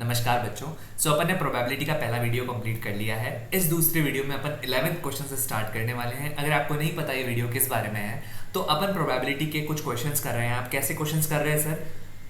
नमस्कार बच्चों। अपन ने प्रोबेबिलिटी का पहला वीडियो कंप्लीट कर लिया है। इस दूसरे वीडियो में अपन 11th क्वेश्चन से स्टार्ट करने वाले हैं। अगर आपको नहीं पता ये वीडियो किस बारे में है तो अपन प्रोबेबिलिटी के कुछ क्वेश्चंस कर रहे हैं। आप कैसे क्वेश्चंस कर रहे हैं सर?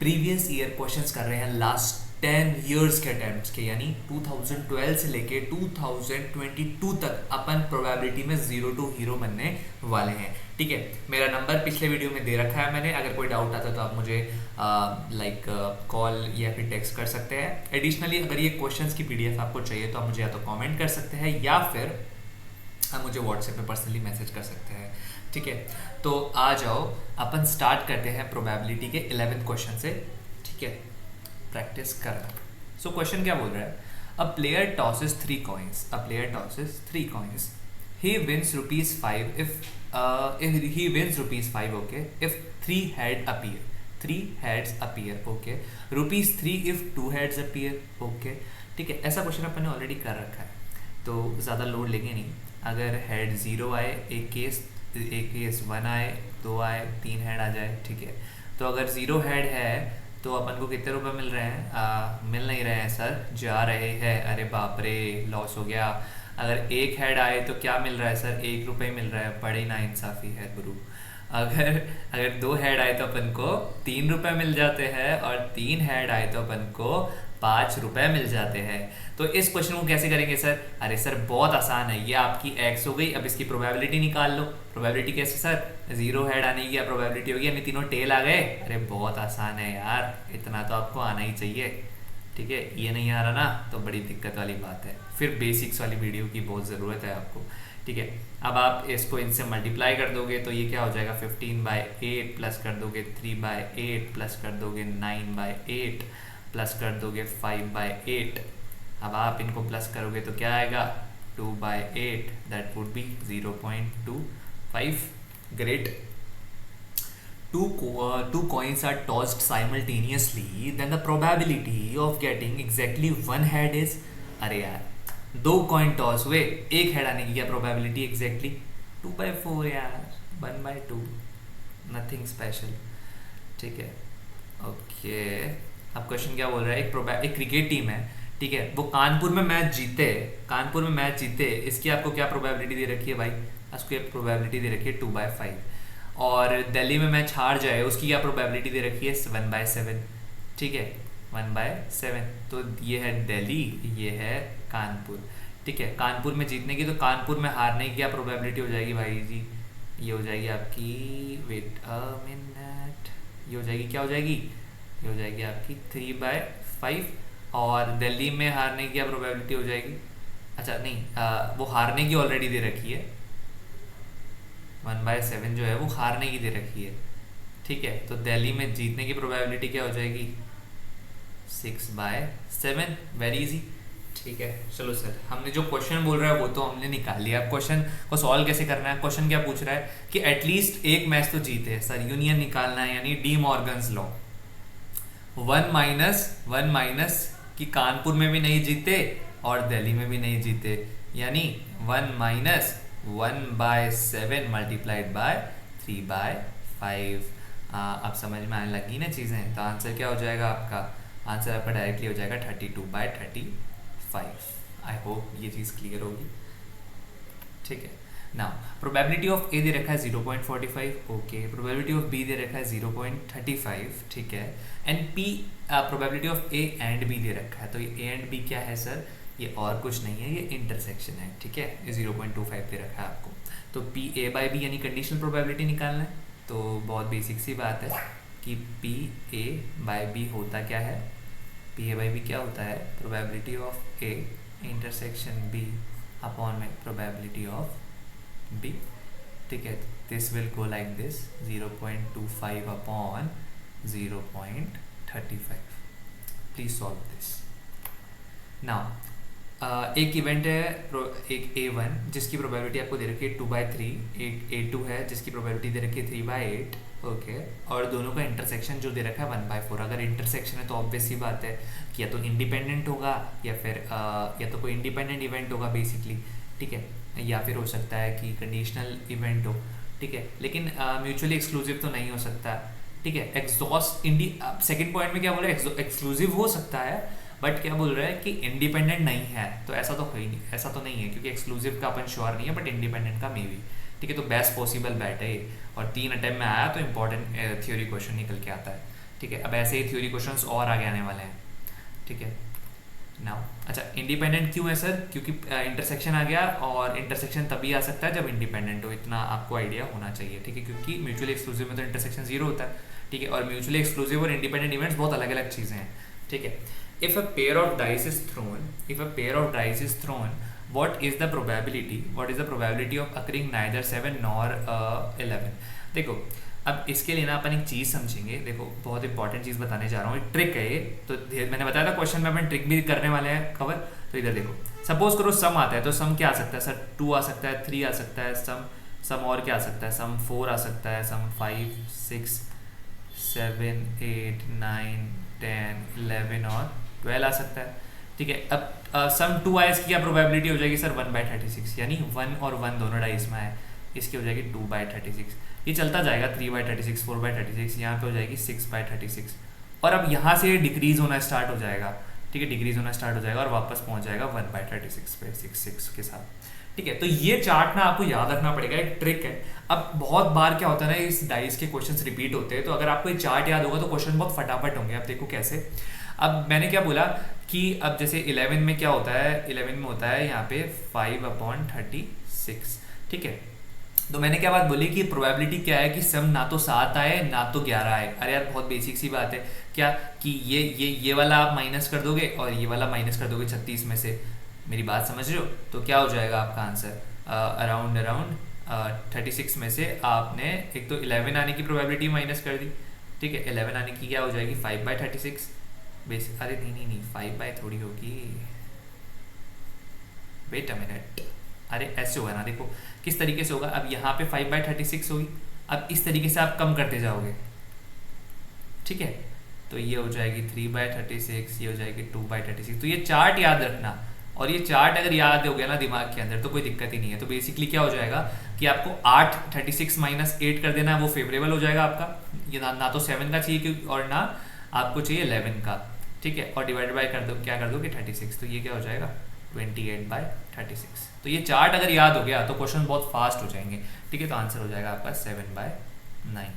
प्रीवियस ईयर क्वेश्चंस कर रहे हैं, लास्ट 10 इयर्स के अटेम्प्ट्स के, यानी 2012 से लेके 2022 तक अपन प्रोबेबिलिटी में जीरो टू हीरो बनने वाले हैं। ठीक है, मेरा नंबर पिछले वीडियो में दे रखा है मैंने। अगर कोई डाउट आता है तो आप मुझे कॉल या फिर टेक्स्ट कर सकते हैं। एडिशनली अगर ये क्वेश्चंस की पीडीएफ आपको चाहिए तो आप मुझे या तो कमेंट कर सकते हैं या फिर आप मुझे व्हाट्सएप पे पर्सनली मैसेज कर सकते हैं। ठीक है, तो आ जाओ अपन स्टार्ट करते हैं प्रोबेबिलिटी के 11th क्वेश्चन से। ठीक है, प्रैक्टिस करना। सो क्वेश्चन क्या बोल रहा है? A player tosses 3 coins. A player tosses 3 coins. He wins rupees 5 if he wins rupees 5, okay, if 3 head appear. 3 heads appear, okay. Rupees 3 if 2 heads appear, okay. ठीक है, ऐसा क्वेश्चन अपन ने already कर रखा है तो ज़्यादा लोड लेंगे नहीं। अगर हेड 0 आए, एक केस 1 आए, 2 आए, 3 हेड आ जाए, ठीक है। तो अगर 0 हेड है तो अपन को कितने रुपए मिल रहे हैं? मिल नहीं रहे हैं सर, जा रहे हैं। अरे बाप रे, लॉस हो गया। अगर एक हेड आए तो क्या मिल रहा है सर? 1 रुपये मिल रहा है। बड़ी नाइंसाफ़ी है गुरु। अगर 2 हेड आए तो अपन को 3 रुपये मिल जाते हैं, और 3 हेड आए तो अपन को 5 रुपये मिल जाते हैं। तो इस क्वेश्चन को कैसे करेंगे सर? अरे सर बहुत आसान है। ये आपकी एक्स हो गई, अब इसकी प्रोबेबिलिटी निकाल लो। प्रोबेबिलिटी कैसे सर? 0 हेड आने की क्या प्रोबेबिलिटी होगी? यानी तीनों टेल आ गए। अरे बहुत आसान है यार, इतना तो आपको आना ही चाहिए। ठीक है, ये नहीं आ रहा ना तो बड़ी दिक्कत वाली बात है। फिर बेसिक्स वाली वीडियो की बहुत ज़रूरत है आपको। ठीक है, अब आप इसको इनसे मल्टीप्लाई कर दोगे तो ये क्या हो जाएगा? 15/8 प्लस कर दोगे 3/8 प्लस कर दोगे 9/8 प्लस कर दोगे 5/8। अब आप इनको प्लस करोगे तो क्या आएगा? 2/8, that would be 0.25। Great. Two coins are tossed simultaneously, then the probability of getting exactly one head is, अरे यार 2 कॉइन टॉस हुए, एक हेड आने की क्या प्रोबेबिलिटी? एग्जैक्टली 2/4 यार, 1/2, नथिंग स्पेशल। ठीक है, ओके। अब क्वेश्चन क्या बोल रहा है? एक क्रिकेट टीम है, ठीक है, वो कानपुर में मैच जीते, इसकी आपको क्या प्रोबेबिलिटी दे रखी है भाई? उसको ये प्रोबेबिलिटी दे रखी है 2/5। और दिल्ली में मैच हार जाए, उसकी क्या प्रोबेबिलिटी दे रखी है? 1/7। ठीक है, 1/7। तो ये है दिल्ली, ये है कानपुर। ठीक है, कानपुर में जीतने की, तो कानपुर में हारने की क्या प्रोबेबिलिटी हो जाएगी भाई जी? ये हो जाएगी आपकी, वेट अ मिनट, ये हो जाएगी, क्या हो जाएगी? ये हो जाएगी आपकी 3/5। और दिल्ली में हारने की क्या प्रोबेबिलिटी हो जाएगी? अच्छा नहीं, वो हारने की ऑलरेडी दे रखी है। 1/7 जो है वो हारने की दे रखी है। ठीक है, तो दिल्ली में जीतने की प्रोबेबिलिटी क्या हो जाएगी? 6/7। Very easy. ठीक है, चलो सर, हमने जो क्वेश्चन बोल रहा है वो तो हमने निकाल लिया। अब क्वेश्चन को सॉल्व कैसे करना है? क्वेश्चन क्या पूछ रहा है कि एटलीस्ट एक मैच तो जीते सर, यूनियन निकालना है, यानी डी मॉर्गन्स लॉ। 1 माइनस कि कानपुर में भी नहीं जीते और दिल्ली में भी नहीं जीते, यानी 1 माइनस 1/7 मल्टीप्लाइड बाय 3/5। अब समझ में आने लगी ना चीज़ें? तो आंसर क्या हो जाएगा आपका? आंसर आपका डायरेक्टली हो जाएगा 32/35। आई होप ये चीज़ क्लियर होगी। ठीक है, नाउ प्रोबेबिलिटी ऑफ ए दे रखा है 0.45, ओके। प्रोबेबिलिटी ऑफ बी दे रखा है 0.35, ठीक है। And P, probability of A and B दे रखा है। तो ये ए एंड बी क्या है सर? ये और कुछ नहीं है, ये इंटरसेक्शन है। ठीक है, ये 0.25 दे रखा है आपको। तो पी ए बाई बी यानी कंडीशनल प्रोबेबिलिटी निकालना है। तो बहुत बेसिक सी बात है कि पी ए बाई बी होता क्या है? पी ए बाई बी क्या होता है? Probability of A intersection B upon में प्रोबेबिलिटी ऑफ बी। ठीक है, this will go like this, 0.25 upon 0.35। Please solve this now. एक इवेंट है, एक A1 जिसकी प्रोबेबिलिटी आपको दे रखी है 2/3, एक A2 है जिसकी प्रोबेबिलिटी दे रखी है 3/8, ओके। और दोनों का इंटरसेक्शन जो दे रखा है 1/4। अगर इंटरसेक्शन है तो ऑब्वियस सी बात है कि या तो इंडिपेंडेंट होगा या फिर या तो कोई इंडिपेंडेंट इवेंट होगा बेसिकली। ठीक है, या फिर हो सकता है कि कंडीशनल इवेंट हो। ठीक है, लेकिन म्यूचुअली एक्सक्लूसिव तो नहीं हो सकता। ठीक है, एग्जॉस्ट सेकंड पॉइंट में क्या बोला? एक्सक्लूसिव हो सकता है बट क्या बोल रहा है कि इंडिपेंडेंट नहीं है, तो ऐसा तो है ही नहीं, ऐसा तो नहीं है क्योंकि एक्सक्लूसिव का अपन श्योर नहीं है, बट इंडिपेंडेंट का मे बी। ठीक है, तो बेस्ट पॉसिबल बैट है ये, और 3 अटेम्प्ट में आया तो इंपॉर्टेंट थ्योरी क्वेश्चन निकल के आता है। ठीक है, अब ऐसे ही थ्योरी क्वेश्चंस और आगे आने वाले हैं। ठीक है नाउ, अच्छा इंडिपेंडेंट क्यों है सर? क्योंकि इंटरसेक्शन आ गया, और इंटरसेक्शन तभी आ सकता है जब इंडिपेंडेंट हो, इतना आपको आइडिया होना चाहिए। ठीक है, क्योंकि म्यूचुअली एक्सक्लूसिव में तो इंटरसेक्शन जीरो होता है। ठीक है, और म्यूचुअली एक्सक्लूसिव और इंडिपेंडेंट इवेंट्स बहुत अलग अलग चीज़ें हैं। ठीक है, if a pair of dice is throne, what is the probability of occurring neither 7 nor 11? देखो, अब इसके लिए ना अपन एक चीज़ समझेंगे। देखो बहुत इंपॉर्टेंट चीज़ बताने जा रहा हूँ, ट्रिक है ये। तो मैंने बताया था क्वेश्चन में अपन ट्रिक भी करने वाले हैं कवर। तो इधर देखो, सपोज करो सम आता है, तो सम क्या आ सकता है सर? 2 आ सकता है, 3 आ सकता है, सम और क्या आ सकता है? सम 4 आ सकता है, सम 5 6 7 8 9 10 11 और 12 आ सकता है। ठीक है, अब सम 2 आए, इसकी क्या प्रोबेबिलिटी हो जाएगी सर? 1/36, यानी 1 और 1 दोनों डाइस में आए, इसकी हो जाएगी 2/36। ये चलता जाएगा 3/36 4/36, यहाँ पे हो जाएगी 6/36, और अब यहाँ से डिक्रीज होना स्टार्ट हो जाएगा। ठीक है, डिक्रीज होना स्टार्ट हो जाएगा और वापस पहुँच जाएगा 1/36 पे 6 के साथ। ठीक है, तो ये चार्ट ना आपको याद रखना पड़ेगा, एक ट्रिक है। अब बहुत बार क्या होता है ना, इस डाइस के क्वेश्चंस रिपीट होते हैं, तो अगर आपको ये चार्ट याद होगा तो क्वेश्चन बहुत फटाफट होंगे। अब देखो कैसे। अब मैंने क्या बोला कि अब जैसे 11 में क्या होता है, 11 में होता है यहाँ पे 5/36। ठीक है, तो मैंने क्या बात बोली कि प्रोबेबिलिटी क्या है कि सम ना तो 7 आए ना तो 11 आए। अरे यार बहुत बेसिक सी बात है, क्या कि ये वाला आप माइनस कर दोगे और ये वाला माइनस कर दोगे 36 में से। मेरी बात समझ रहे हो? तो क्या हो जाएगा आपका आंसर? अराउंड 36 में से आपने एक तो 11 आने की प्रोबेबिलिटी माइनस कर दी। ठीक है, 11 आने की क्या हो जाएगी? 5/36 बेसिक। अरे नहीं 5 थोड़ी होगी, वेट अ मिनट। अरे ऐसे होगा ना, देखो किस तरीके से होगा। अब यहाँ पे 5/36 होगी, अब इस तरीके से आप कम करते जाओगे। ठीक है, तो ये हो जाएगी 3/36, ये हो जाएगी 2/36। तो ये चार्ट याद रखना, और ये चार्ट अगर याद हो गया ना दिमाग के अंदर तो कोई दिक्कत ही नहीं है। तो बेसिकली क्या हो जाएगा कि आपको 36 - 8 कर देना है, वो फेवरेबल हो जाएगा आपका। ये ना तो 7 का चाहिए और ना आपको चाहिए 11 का। ठीक है, और डिवाइड बाय कर दो, क्या कर दो कि 36, तो ये क्या हो जाएगा 28/36। तो ये चार्ट अगर याद हो गया तो क्वेश्चन बहुत फास्ट हो जाएंगे। ठीक है, तो आंसर हो जाएगा आपका 7/9।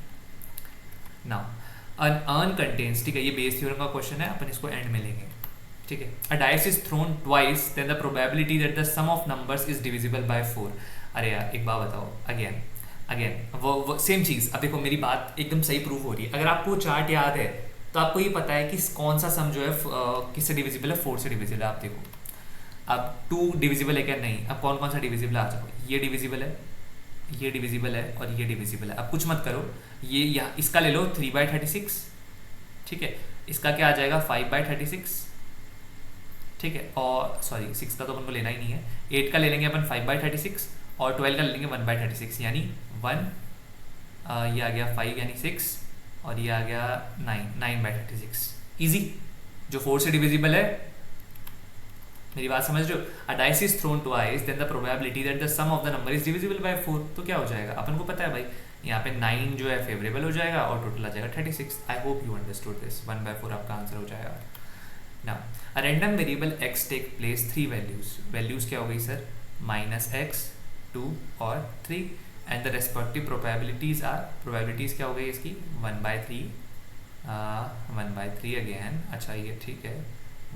नाउ अर्न कंटेन्स, ठीक है, ये बेस थ्योरम का क्वेश्चन है, अपन इसको एंड में लेंगे। ठीक है, a dice is thrown twice, then the probability that the sum of numbers is divisible by 4। अरे यार एक बात बताओ, अगेन वो सेम चीज़। अब देखो मेरी बात एकदम सही प्रूव हो रही है। अगर आपको चार्ट याद है तो आपको ये पता है कि कौन सा सम जो है किससे डिविजिबल है? 4 से डिविजिबल है। आप देखो, अब 2 डिविजिबल है क्या? नहीं। अब कौन कौन सा डिविजिबल है? आ जाओ, ये डिविजिबल है, ये डिविजिबल है और ये डिविजिबल है। अब कुछ मत करो, ये यहाँ इसका ले लो 3/36। ठीक है, इसका क्या आ जाएगा 5/36। ठीक है, और सॉरी 6 का तो अपन को लेना ही नहीं है, 8 का ले लेंगे अपन 5/36, और 12 का ले लेंगे 1/36, यानी 1 ये आ गया 5 यानी 6, और ये आ गया 9/36। इजी, जो 4 से डिविजिबल है। मेरी बात समझ रहे हो? A dice is thrown twice, then the probability that the sum of the number is divisible by 4। तो क्या हो जाएगा? अपन को पता है भाई, यहाँ पे 9 जो है फेवरेबल हो जाएगा और टोटल आ जाएगा 36। I hope you understood this. 1/4 आपका आंसर हो जाएगा। Now a random variable x take place 3 values क्या हो गई सर? -x 2 और 3, and the respective probabilities are, probabilities क्या हो गई इसकी? 1/3 1/3 अगेन। अच्छा ये ठीक है,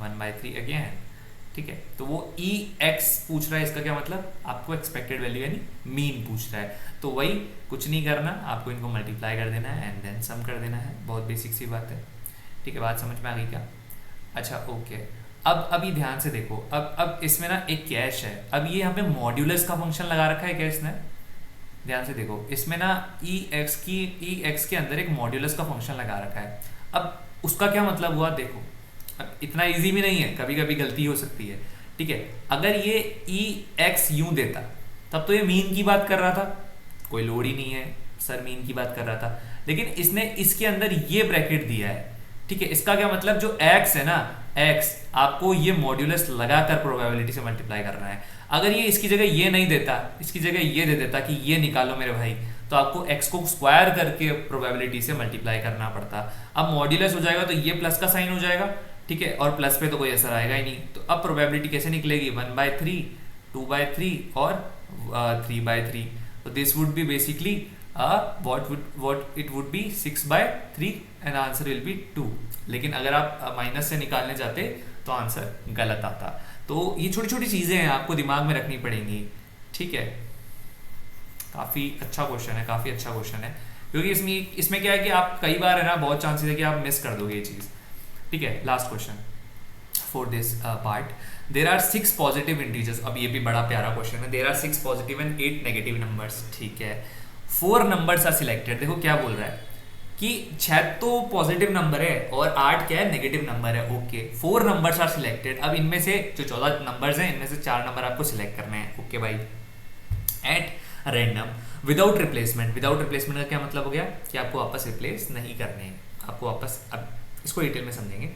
1/3 अगेन। ठीक है, तो वो ex पूछ रहा है, इसका क्या मतलब? आपको एक्सपेक्टेड वैल्यू यानी मीन पूछ रहा है। तो वही, कुछ नहीं करना, आपको इनको मल्टीप्लाई कर देना है एंड देन सम कर देना है। बहुत बेसिक सी बात है। ठीक है, बात समझ में आ गई क्या? अच्छा ओके, अब अभी ध्यान से देखो। अब इसमें ना एक कैश है। अब ये यहाँ पे मॉड्यूलस का फंक्शन लगा रखा है क्या इसने? ध्यान से देखो, इसमें ना ex के अंदर एक मॉड्यूलस का फंक्शन लगा रखा है। अब उसका क्या मतलब हुआ? देखो, अब इतना इजी भी नहीं है, कभी कभी गलती हो सकती है। ठीक है, अगर ये ex यूं देता तब तो ये मीन की बात कर रहा था, कोई लोड ही नहीं है सर मीन की बात कर रहा था। लेकिन इसने इसके अंदर ये ब्रैकेट दिया है। ठीक है, इसका क्या मतलब? जो x है ना, x आपको ये मॉड्यूलस लगाकर प्रोबेबिलिटी से मल्टीप्लाई करना है। अगर ये इसकी जगह ये नहीं देता, इसकी जगह ये दे देता कि ये निकालो मेरे भाई, तो आपको x को स्क्वायर करके प्रोबेबिलिटी से मल्टीप्लाई करना पड़ता। अब मॉड्यूलस हो जाएगा तो ये प्लस का साइन हो जाएगा, ठीक है, और प्लस पे तो कोई असर आएगा ही नहीं। तो अब प्रोबेबिलिटी कैसे निकलेगी, 1/3, 2/3 और 3/3। तो this would be basically what it would be 6/3 and answer will be 2। लेकिन अगर आप माइनस से निकालने जाते तो आंसर गलत आता। तो ये छोटी छोटी चीज़ें हैं, आपको दिमाग में रखनी पड़ेंगी। ठीक है, काफ़ी अच्छा क्वेश्चन है, काफ़ी अच्छा क्वेश्चन है, क्योंकि इसमें क्या है कि आप कई बार है ना, बहुत चांसेस है कि आप मिस कर दोगे ये चीज़। ठीक है, last question for this part, there are 6 positive integers. अब ये भी बड़ा प्यारा क्वेश्चन है। There are 6 positive and 8 negative numbers. ठीक है, 4 नंबर्स आर सिलेक्टेड। देखो क्या बोल रहा है कि 6 तो पॉजिटिव नंबर है और 8 क्या है, नेगेटिव नंबर है। Okay, 4 numbers are selected. अब इनमें से जो 14 नंबर्स हैं, इनमें से 4 नंबर आपको सिलेक्ट करने हैं। ओके भाई, at random without replacement. Without replacement का क्या मतलब हो गया कि आपको वापस रिप्लेस नहीं करने हैं, आपको वापस। अब इसको डिटेल में समझेंगे।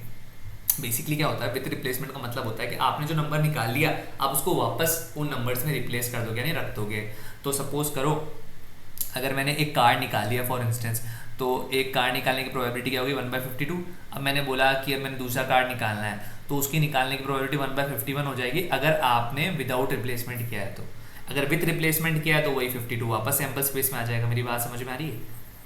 बेसिकली क्या होता है, विद रिप्लेसमेंट का मतलब होता है कि आपने जो नंबर निकाल लिया, आप उसको वापस उन नंबर्स में रिप्लेस कर दोगे, यानी रख दोगे। तो सपोज करो अगर मैंने एक कार्ड निकाल लिया फॉर इंस्टेंस, तो एक कार्ड निकालने की प्रोबेबिलिटी क्या होगी, 1/52। अब मैंने बोला कि अब मैंने दूसरा कार्ड निकालना है, तो उसकी निकालने की प्रोबेबिलिटी 1/51 हो जाएगी, अगर आपने विदाउट रिप्लेसमेंट किया है। तो अगर विथ रिप्लेसमेंट किया है तो वही 52 वापस सैम्पल स्पेस में आ जाएगा। मेरी बात समझ में आ रही है?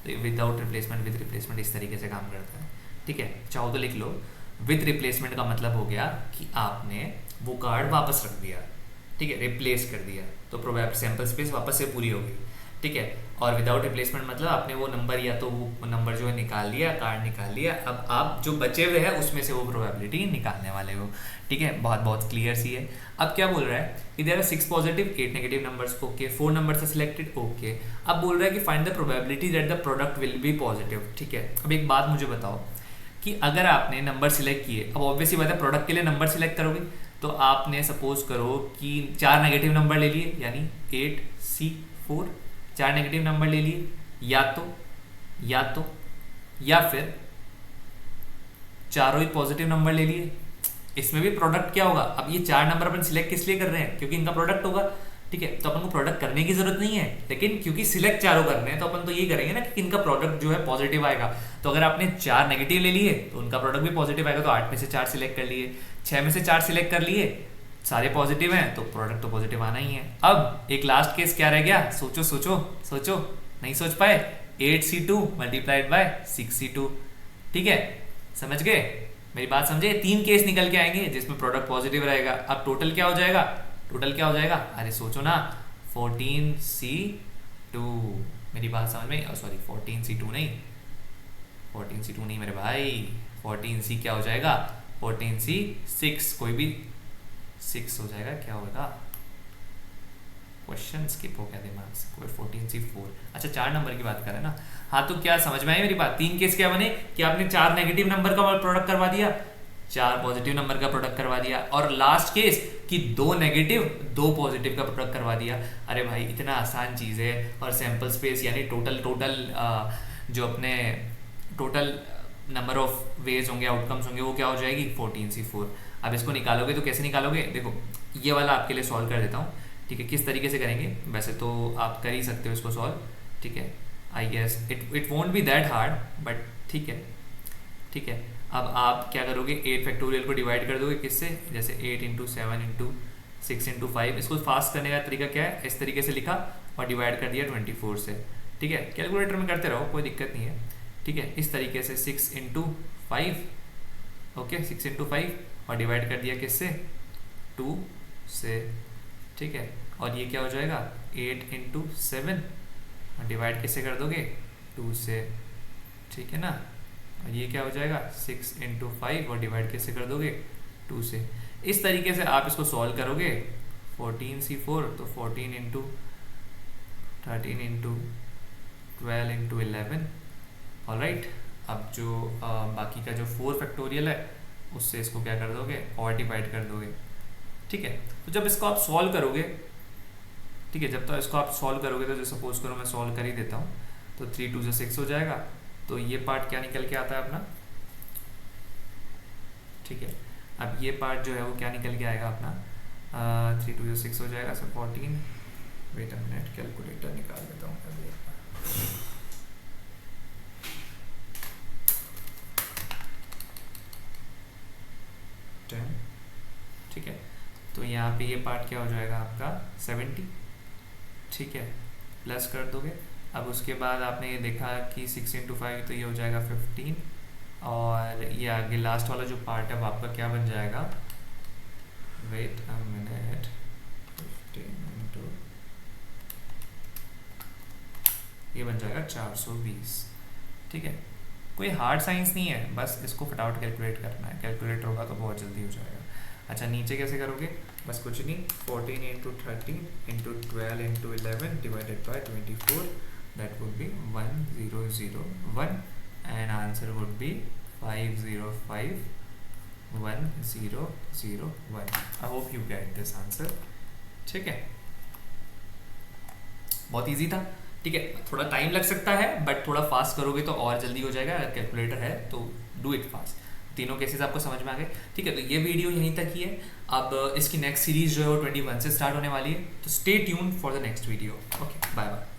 तो विदाउट रिप्लेसमेंट, विथ रिप्लेसमेंट इस तरीके से काम करता है। ठीक है, चाहो तो लिख लो। विथ रिप्लेसमेंट का मतलब हो गया कि आपने वो कार्ड वापस रख दिया, ठीक है, रिप्लेस कर दिया, तो प्रोबेबिलिटी सैम्पल स्पेस वापस से पूरी हो गई। ठीक है, और विदाउट रिप्लेसमेंट मतलब आपने वो नंबर या तो वो नंबर जो है निकाल लिया, कार्ड निकाल लिया, अब आप जो बचे हुए हैं उसमें से वो प्रोबेबिलिटी निकालने वाले हो। ठीक है, बहुत बहुत क्लियर सी है। अब क्या बोल रहा है कि there are 6 positive 8 negative numbers. Okay, 4 numbers are selected. Okay, अब बोल रहा है कि find the probability that the product will be positive. ठीक है, अब एक बात मुझे बताओ कि अगर आपने नंबर सिलेक्ट किए, अब ऑब्वियसली बात है प्रोडक्ट के लिए नंबर सिलेक्ट करोगे, तो आपने सपोज करो कि 4 नेगेटिव नंबर ले लिए, यानी 8C4, 4 नेगेटिव नंबर ले लिए, या फिर चारों ही पॉजिटिव नंबर ले लिए। इसमें भी प्रोडक्ट क्या होगा, अब ये 4 नंबर अपन सिलेक्ट किस लिए कर रहे हैं, क्योंकि इनका प्रोडक्ट होगा। ठीक है, तो अपन को प्रोडक्ट करने की जरूरत नहीं है, लेकिन क्योंकि सिलेक्ट चारों करने हैं तो अपन तो ये करेंगे ना कि इनका प्रोडक्ट जो है पॉजिटिव आएगा। तो अगर आपने 4 नेगेटिव ले लिए तो उनका प्रोडक्ट भी पॉजिटिव आएगा, तो 8 में से 4 सिलेक्ट कर लिए, 6 में से 4 सिलेक्ट कर लिए, सारे पॉजिटिव हैं तो प्रोडक्ट तो पॉजिटिव आना ही है। अब एक लास्ट केस क्या रह गया, सोचो सोचो सोचो, नहीं सोच पाए, 8C2 मल्टीप्लाइड बाय 6C2। ठीक है, समझ गए, मेरी बात समझे? 3 केस निकल के आएंगे जिसमें प्रोडक्ट पॉजिटिव रहेगा। अब टोटल क्या हो जाएगा, टोटल क्या हो जाएगा, अरे सोचो ना, 14C2। मेरी बात समझ में, सॉरी 14C2 नहीं, 14C2 नहीं मेरे भाई, 14C क्या हो जाएगा, 14C6, कोई भी 6 हो जाएगा, क्या होगा, क्वेश्चन स्किप हो गया दिमाग से, कोई 14C4। अच्छा 4 नंबर की बात करें ना, हाँ तो क्या समझ में आई मेरी बात? 3 केस क्या बने कि आपने 4 नेगेटिव नंबर का प्रोडक्ट करवा दिया, 4 पॉजिटिव नंबर का प्रोडक्ट करवा दिया, और लास्ट केस कि 2 नेगेटिव 2 पॉजिटिव का प्रोडक्ट करवा दिया। अरे भाई इतना आसान चीज़ है। और सैम्पल स्पेस यानी टोटल जो अपने टोटल नंबर ऑफ वेज होंगे, आउटकम्स होंगे, वो क्या हो जाएगी, 14C4। अब इसको निकालोगे तो कैसे निकालोगे, देखो ये वाला आपके लिए सॉल्व कर देता हूँ। ठीक है, किस तरीके से करेंगे, वैसे तो आप कर ही सकते हो इसको सॉल्व। ठीक है, I guess it won't be that hard, but ठीक है। ठीक है, अब आप क्या करोगे, 8 फैक्टोरियल को डिवाइड कर दोगे किससे, जैसे 8 × 7 × 6 × 5। इसको फास्ट करने का तरीका क्या है, इस तरीके से लिखा और डिवाइड कर दिया 24 से। ठीक है, कैलकुलेटर में करते रहो, कोई दिक्कत नहीं है। ठीक है, इस तरीके से 6 × 5, ओके 6 × 5 और डिवाइड कर दिया किससे, 2 से। ठीक है, और ये क्या हो जाएगा, 8 × 7 और डिवाइड किससे कर दोगे, 2 से। ठीक है ना, और ये क्या हो जाएगा, 6 × 5 और डिवाइड किससे कर दोगे, 2 से। इस तरीके से आप इसको सॉल्व करोगे, 14C4 तो 14 × 13 × 12 × 11। ऑलराइट, अब जो बाकी का जो 4 फैक्टोरियल है उससे इसको क्या कर दोगे, और डिवाइड कर दोगे। ठीक है, तो जब इसको आप सॉल्व करोगे, ठीक है, जब तो इसको आप सॉल्व करोगे, तो जो सपोज करो मैं सॉल्व कर ही देता हूँ, तो 3 × 2 = 6 हो जाएगा। तो ये पार्ट क्या निकल के आता है अपना, ठीक है, अब ये पार्ट जो है वो क्या निकल के आएगा अपना, 3 × 2 = 6 हो जाएगा, सो 14। वेट अ मिनट, कैलकुलेटर निकाल देता हूँ। 10, ठीक है। तो यहाँ पे ये पार्ट क्या हो जाएगा आपका 70, ठीक है, प्लस कर दोगे। अब उसके बाद आपने ये देखा कि 6 इंटू 5 तो ये हो जाएगा 15, और ये आगे लास्ट वाला जो पार्ट है वो आपका क्या बन जाएगा, वेट अ मिनट, 15 इंटू, ये बन जाएगा 420, ठीक है। कोई हार्ड साइंस नहीं है, बस इसको फटाफट कैलकुलेट करना है, कैलकुलेटर होगा तो बहुत जल्दी हो जाएगा। अच्छा, नीचे कैसे करोगे, बस कुछ नहीं, 14 into 13 into 12 into 11 divided by 24, that would be 1001 and answer would be 5051001। I hope you get this answer, ठीक है। बहुत इजी था, ठीक है। थोड़ा टाइम लग सकता है बट थोड़ा फास्ट करोगे तो और जल्दी हो जाएगा। अगर कैलकुलेटर है तो डू इट फास्ट। तीनों केसेस आपको समझ में आ गए, ठीक है। तो ये वीडियो यहीं तक ही है। अब इसकी नेक्स्ट सीरीज जो है वो 21 से स्टार्ट होने वाली है, तो stay tune for the next video. Okay, bye bye.